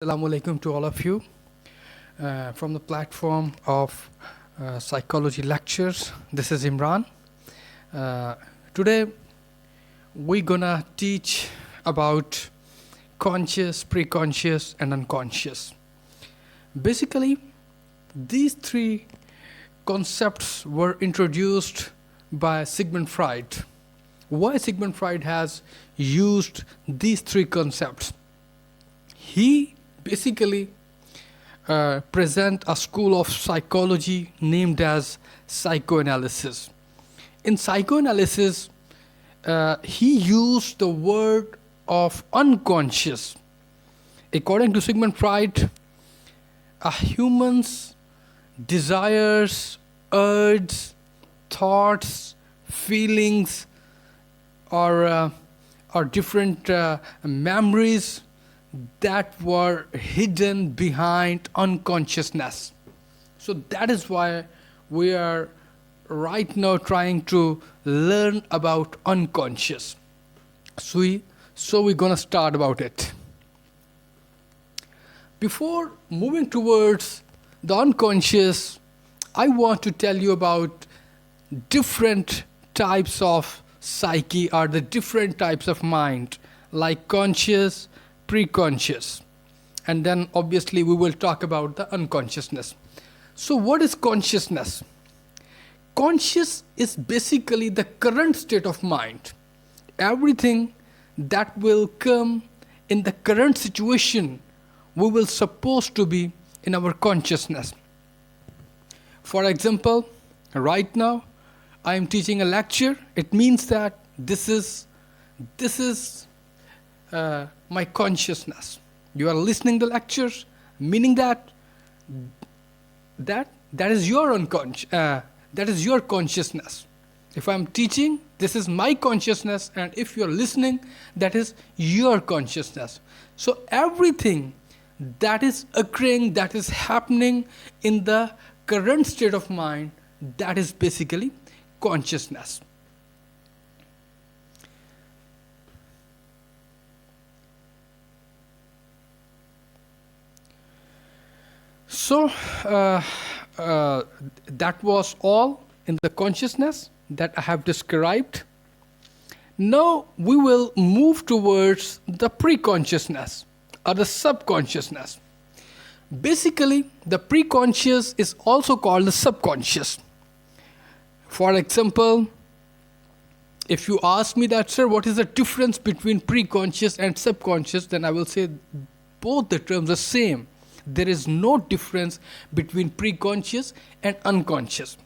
Assalamu alaikum to all of you from the platform of Psychology Lectures. This is Imran. Today we're gonna teach about conscious, preconscious, and unconscious. Basically, these three concepts were introduced by Sigmund Freud. Why Sigmund Freud has used these three concepts? He basically present a school of psychology named as Psychoanalysis. In Psychoanalysis, he used the word of unconscious. According to Sigmund Freud, a human's desires, urges, thoughts, feelings, or different memories that were hidden behind unconsciousness. So that is why we are right now trying to learn about unconscious. So we're going to start about it. Before moving towards the unconscious, I want to tell you about different types of psyche or the different types of mind, like conscious, preconscious, and then obviously we will talk about the unconsciousness. So what is consciousness? Conscious is basically the current state of mind. Everything that will come in the current situation, we will supposed to be in our consciousness. For example, right now I am teaching a lecture. It means that this is my consciousness. You are listening to lectures, meaning that is your that is your consciousness. If I am teaching, this is my consciousness, and if you are listening, that is your consciousness. So everything that is occurring, that is happening in the current state of mind, that is basically consciousness. So that was all in the consciousness that I have described. Now we will move towards the preconsciousness or the subconsciousness. Basically, the preconscious is also called the subconscious. For example, if you ask me that, sir, what is the difference between preconscious and subconscious, then I will say both the terms are same. There is no difference between preconscious and unconscious.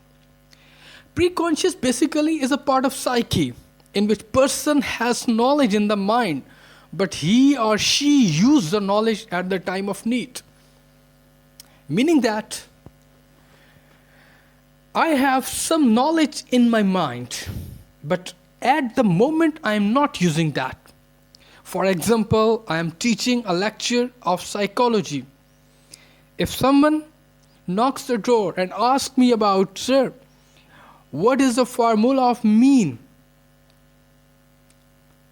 Preconscious basically is a part of psyche in which person has knowledge in the mind, but he or she uses the knowledge at the time of need. Meaning that I have some knowledge in my mind, but at the moment I am not using that. For example, I am teaching a lecture of psychology. If someone knocks the door and asks me about, sir, what is the formula of mean?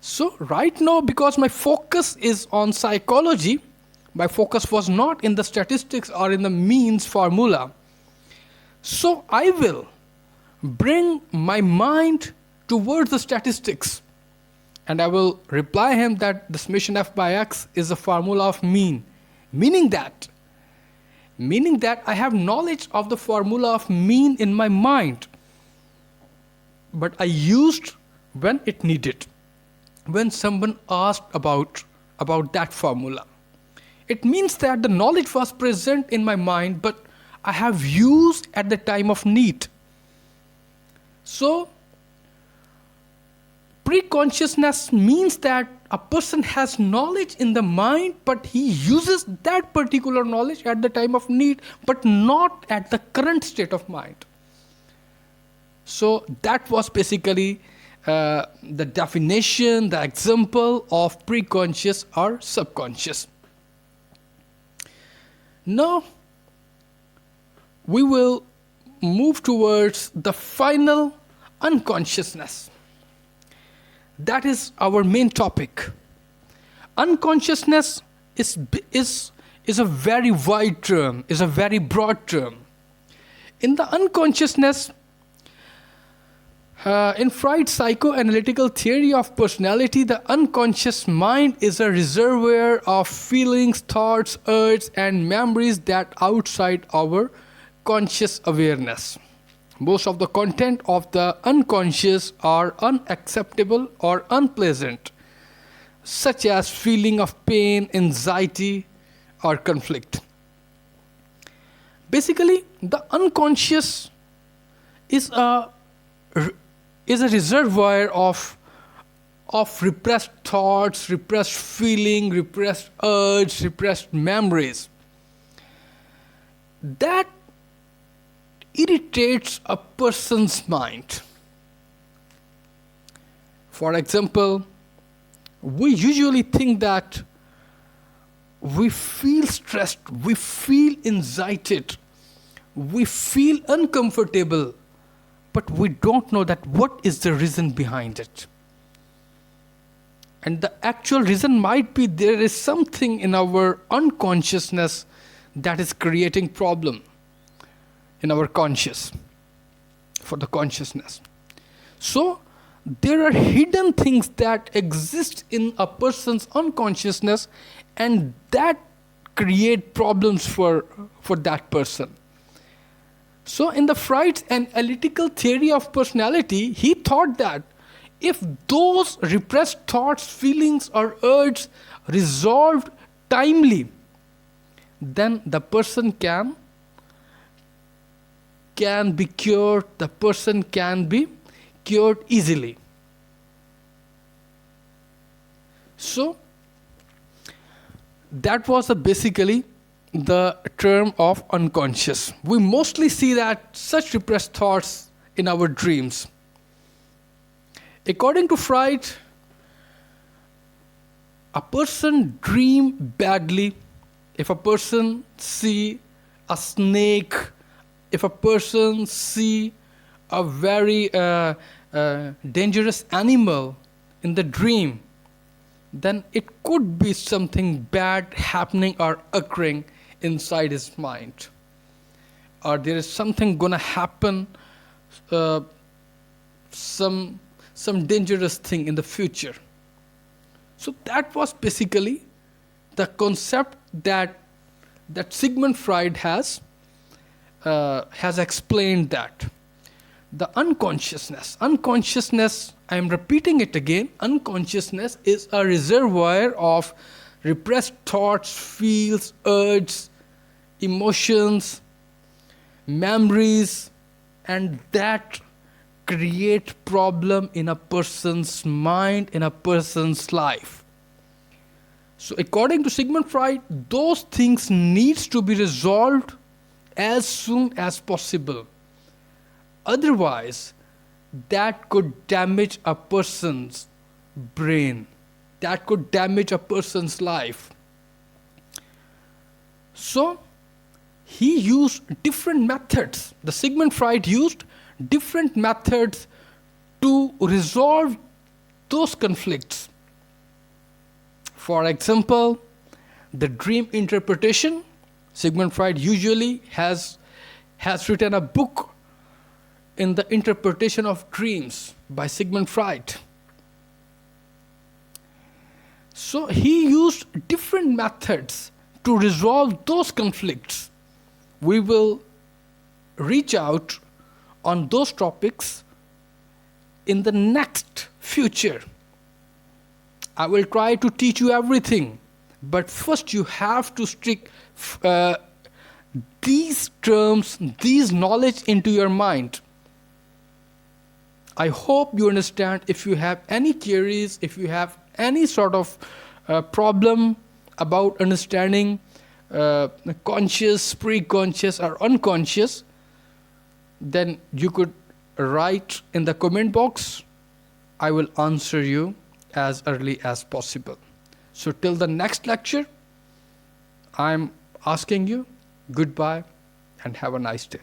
So right now, because my focus is on psychology, my focus was not in the statistics or in the means formula. So I will bring my mind towards the statistics, and I will reply him that the summation f by x is the formula of mean. Meaning that I have knowledge of the formula of mean in my mind, but I used when it needed, when someone asked about that formula. It means that the knowledge was present in my mind, but I have used at the time of need. So preconsciousness means that a person has knowledge in the mind, but he uses that particular knowledge at the time of need, but not at the current state of mind. So that was basically the definition, the example of preconscious or subconscious. Now we will move towards the final unconsciousness. That is our main topic. Unconsciousness is is a very wide term, is a very broad term. In the unconsciousness, in Freud's psychoanalytical theory of personality, the unconscious mind is a reservoir of feelings, thoughts, urges, and memories that outside our conscious awareness. Most of the content of the unconscious are unacceptable or unpleasant, such as feeling of pain, anxiety, or conflict. Basically, the unconscious is a reservoir of repressed thoughts, repressed feeling, repressed urge, repressed memories that irritates a person's mind. For example, we usually think that we feel stressed, we feel anxiety, we feel uncomfortable, but we don't know that what is the reason behind it. And the actual reason might be there is something in our unconsciousness that is creating problem in our conscious, for the consciousness. So there are hidden things that exist in a person's unconsciousness, and that create problems for that person. So in the Freud's analytical theory of personality, he thought that if those repressed thoughts, feelings, or urges resolved timely, then the person can be cured, the person can be cured easily. So that was basically the term of unconscious. We mostly see that such repressed thoughts in our dreams. According to Freud, a person dream badly if a person see a snake, if a person see a very dangerous animal in the dream, then it could be something bad happening or occurring inside his mind, or there is something gonna happen, some dangerous thing in the future. So that was basically the concept that Sigmund Freud has explained, that the unconsciousness, I am repeating it again, unconsciousness is a reservoir of repressed thoughts, feels, urges, emotions, memories, and that create problem in a person's mind, in a person's life. So according to Sigmund Freud, those things needs to be resolved as soon as possible. Otherwise, that could damage a person's brain. That could damage a person's life. So, he used different methods. The Sigmund Freud used different methods to resolve those conflicts. For example, the dream interpretation. Sigmund Freud usually has written a book in the interpretation of dreams by Sigmund Freud. So he used different methods to resolve those conflicts. We will reach out on those topics in the next future. I will try to teach you everything, but first you have to stick these terms, these knowledge into your mind. I hope you understand. If you have any queries, if you have any sort of problem about understanding conscious, preconscious, or unconscious, then you could write in the comment box. I will answer you as early as possible. So till the next lecture, I'm asking you goodbye and have a nice day.